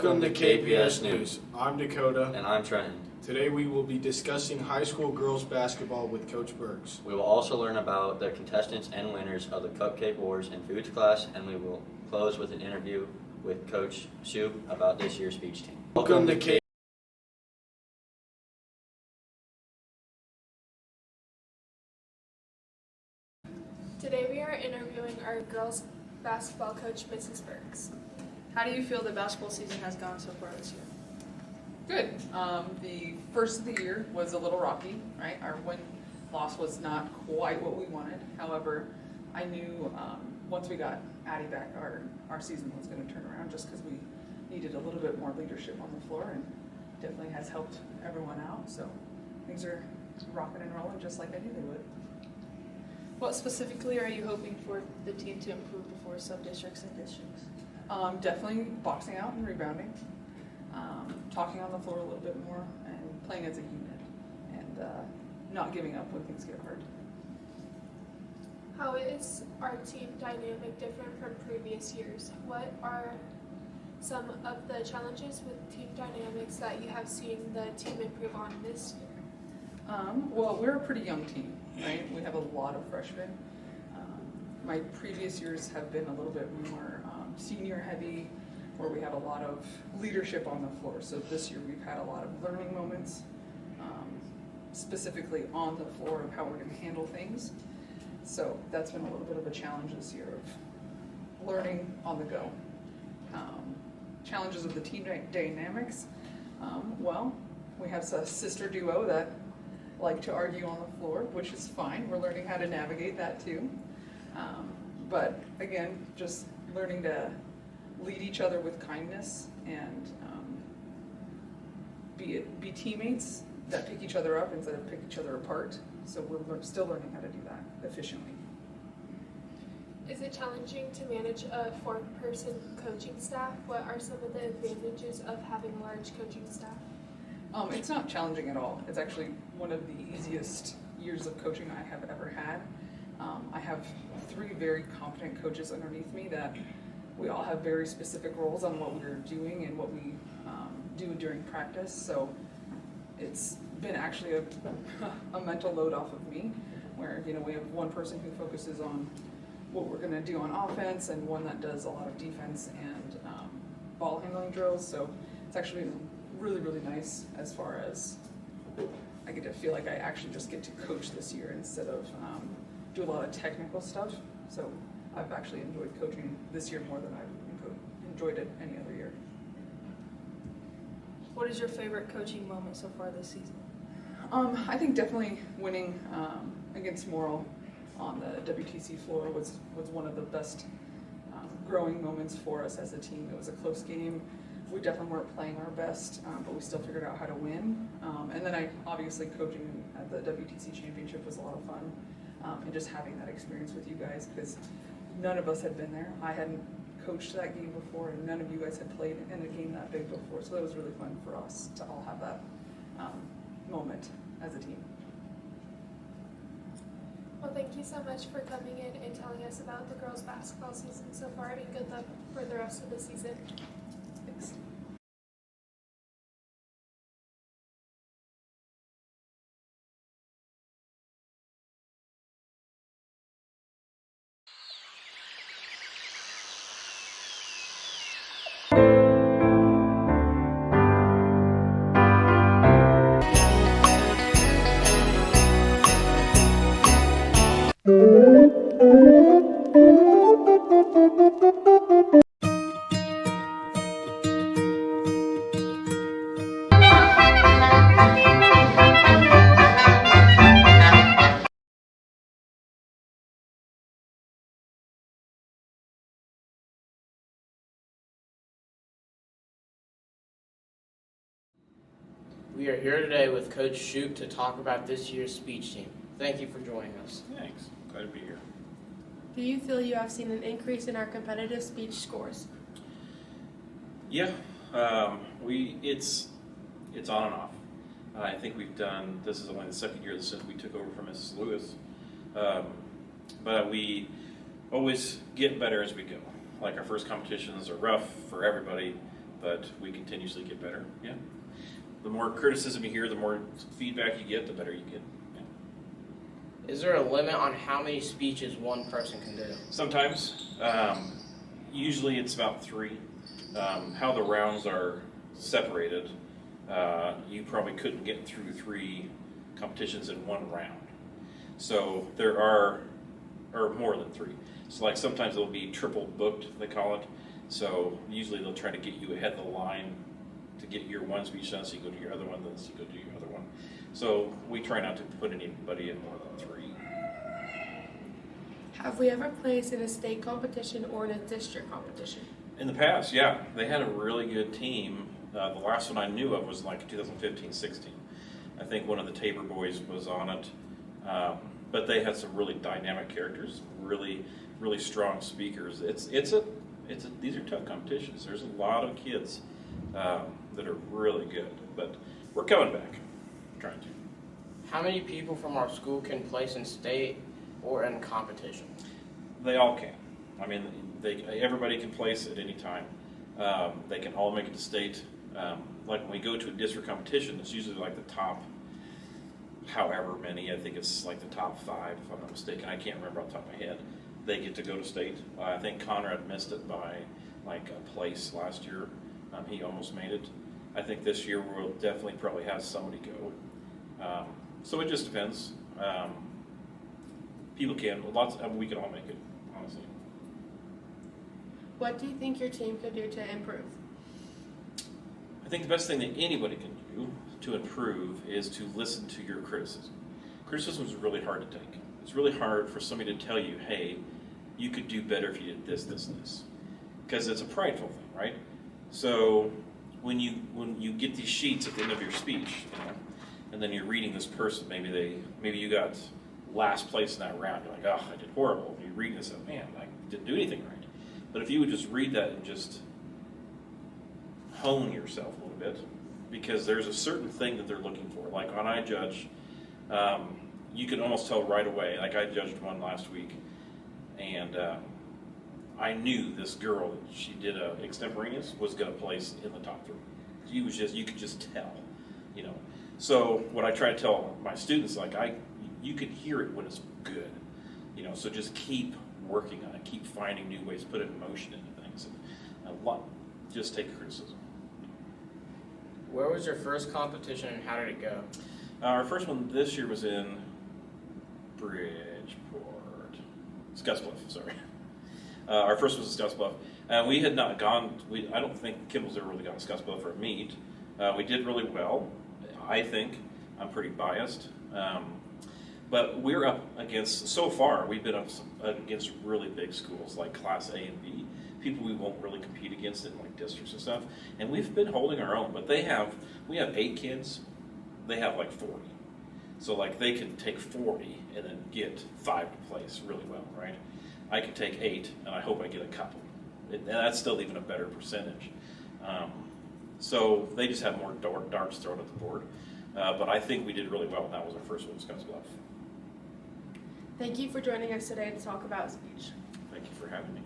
Welcome to KPS News. I'm Dakota. And I'm Trenton. Today we will be discussing high school girls basketball with Coach Burks. We will also learn about the contestants and winners of the Cupcake Wars and Foods class, and we will close with an interview with Coach Soup about this year's speech team. Welcome to KPS. Today we are interviewing our girls basketball coach, Mrs. Burks. How do you feel the basketball season has gone so far this year? Good. The first of the year was a little rocky, right? Our win-loss was not quite what we wanted. However, I knew once we got Addie back, our season was going to turn around just because we needed a little bit more leadership on the floor, and definitely has helped everyone out. So things are rocking and rolling just like I knew they would. What specifically are you hoping for the team to improve before sub-districts and districts? Definitely boxing out and rebounding, talking on the floor a little bit more, and playing as a unit, and not giving up when things get hard. How is our team dynamic different from previous years? What are some of the challenges with team dynamics that you have seen the team improve on this year? Well, we're a pretty young team, right? We have a lot of freshmen. My previous years have been a little bit more senior heavy, where we have a lot of leadership on the floor. So this year we've had a lot of learning moments, specifically on the floor of how we're going to handle things. So that's been a little bit of a challenge this year of learning on the go. Challenges of the team dynamics. Well, we have a sister duo that like to argue on the floor, which is fine. We're learning how to navigate that too. But again, just learning to lead each other with kindness and be teammates that pick each other up instead of pick each other apart. So we're still learning how to do that efficiently. Is it challenging to manage a 4-person coaching staff? What are some of the advantages of having a large coaching staff? It's not challenging at all. It's actually one of the easiest years of coaching I have ever had. I have 3 very competent coaches underneath me that we all have very specific roles on what we're doing and what we do during practice. So it's been actually a mental load off of me, where we have one person who focuses on what we're going to do on offense and one that does a lot of defense and ball handling drills. So it's actually really, really nice as far as I get to feel like I actually just get to coach this year instead of do a lot of technical stuff. So I've actually enjoyed coaching this year more than I've enjoyed it any other year. What is your favorite coaching moment so far this season? I think definitely winning against Morrill on the WTC floor was one of the best growing moments for us as a team. It was a close game. We definitely weren't playing our best, but we still figured out how to win. And then obviously coaching at the WTC championship was a lot of fun. And just having that experience with you guys, because none of us had been there. I hadn't coached that game before, and none of you guys had played in a game that big before. So that was really fun for us to all have that moment as a team. Well, thank you so much for coming in and telling us about the girls basketball season so far, and good luck for the rest of the season. Thanks. We are here today with Coach Shoup to talk about this year's speech team. Thank you for joining us. Thanks. Glad to be here. Do you feel you have seen an increase in our competitive speech scores? Yeah, it's on and off. I think this is only the second year since we took over from Mrs. Lewis, but we always get better as we go. Like our first competitions are rough for everybody, but we continuously get better. Yeah. The more criticism you hear, the more feedback you get, the better you get. Yeah. Is there a limit on how many speeches one person can do? Sometimes, usually it's about 3. How the rounds are separated, you probably couldn't get through 3 competitions in one round. So there are, or more than 3. So like sometimes it'll be triple booked, they call it. So usually they'll try to get you ahead of the line to get your one speech done, so you go to your other one, then so you go to your other one. So we try not to put anybody in more than 3. Have we ever placed in a state competition or in a district competition? In the past, yeah, they had a really good team. The last one I knew of was like 2015-16. I think one of the Tabor boys was on it, but they had some really dynamic characters, really strong speakers. These are tough competitions. There's a lot of kids that are really good, but we're coming back, trying to. How many people from our school can place in state or in competition? They all can. I mean, everybody can place at any time. They can all make it to state. Like when we go to a district competition, it's usually like the top, however many, I think it's like the top 5, if I'm not mistaken. I can't remember off the top of my head. They get to go to state. I think Conrad missed it by like a place last year. He almost made it. I think this year we'll definitely probably have somebody go. So it just depends. People can, we can all make it, honestly. What do you think your team could do to improve? I think the best thing that anybody can do to improve is to listen to your criticism. Criticism is really hard to take. It's really hard for somebody to tell you, hey, you could do better if you did this, this, and this. Because it's a prideful thing, right? So when you get these sheets at the end of your speech, and then you're reading this person, maybe you got last place in that round, you're like, oh, I did horrible. You're reading this, and man, I didn't do anything right. But if you would just read that and just hone yourself a little bit, because there's a certain thing that they're looking for. Like on iJudge, you can almost tell right away. Like I judged one last week, and I knew this girl that she did a extemporaneous was going to place in the top 3. You could just tell, So what I try to tell my students, you can hear it when it's good, So just keep working on it, keep finding new ways, put emotion into things, and just take criticism. Where was your first competition and how did it go? Our first one this year was in Scottsbluff, sorry. Our first was in Scottsbluff. We had not gone, I don't think Kimball's ever really gone to Scottsbluff for a meet. We did really well, I think. I'm pretty biased. But we're up against, so far, we've been up against really big schools like Class A and B, people we won't really compete against in like districts and stuff. And we've been holding our own, but we have 8 kids, they have like 40. So like they can take 40 and then get 5 to place really well, right? I can take 8 and I hope I get a couple. And that's still even a better percentage. So they just have more darts thrown at the board. But I think we did really well, and that was our first one in Scottsbluff. Thank you for joining us today to talk about speech. Thank you for having me.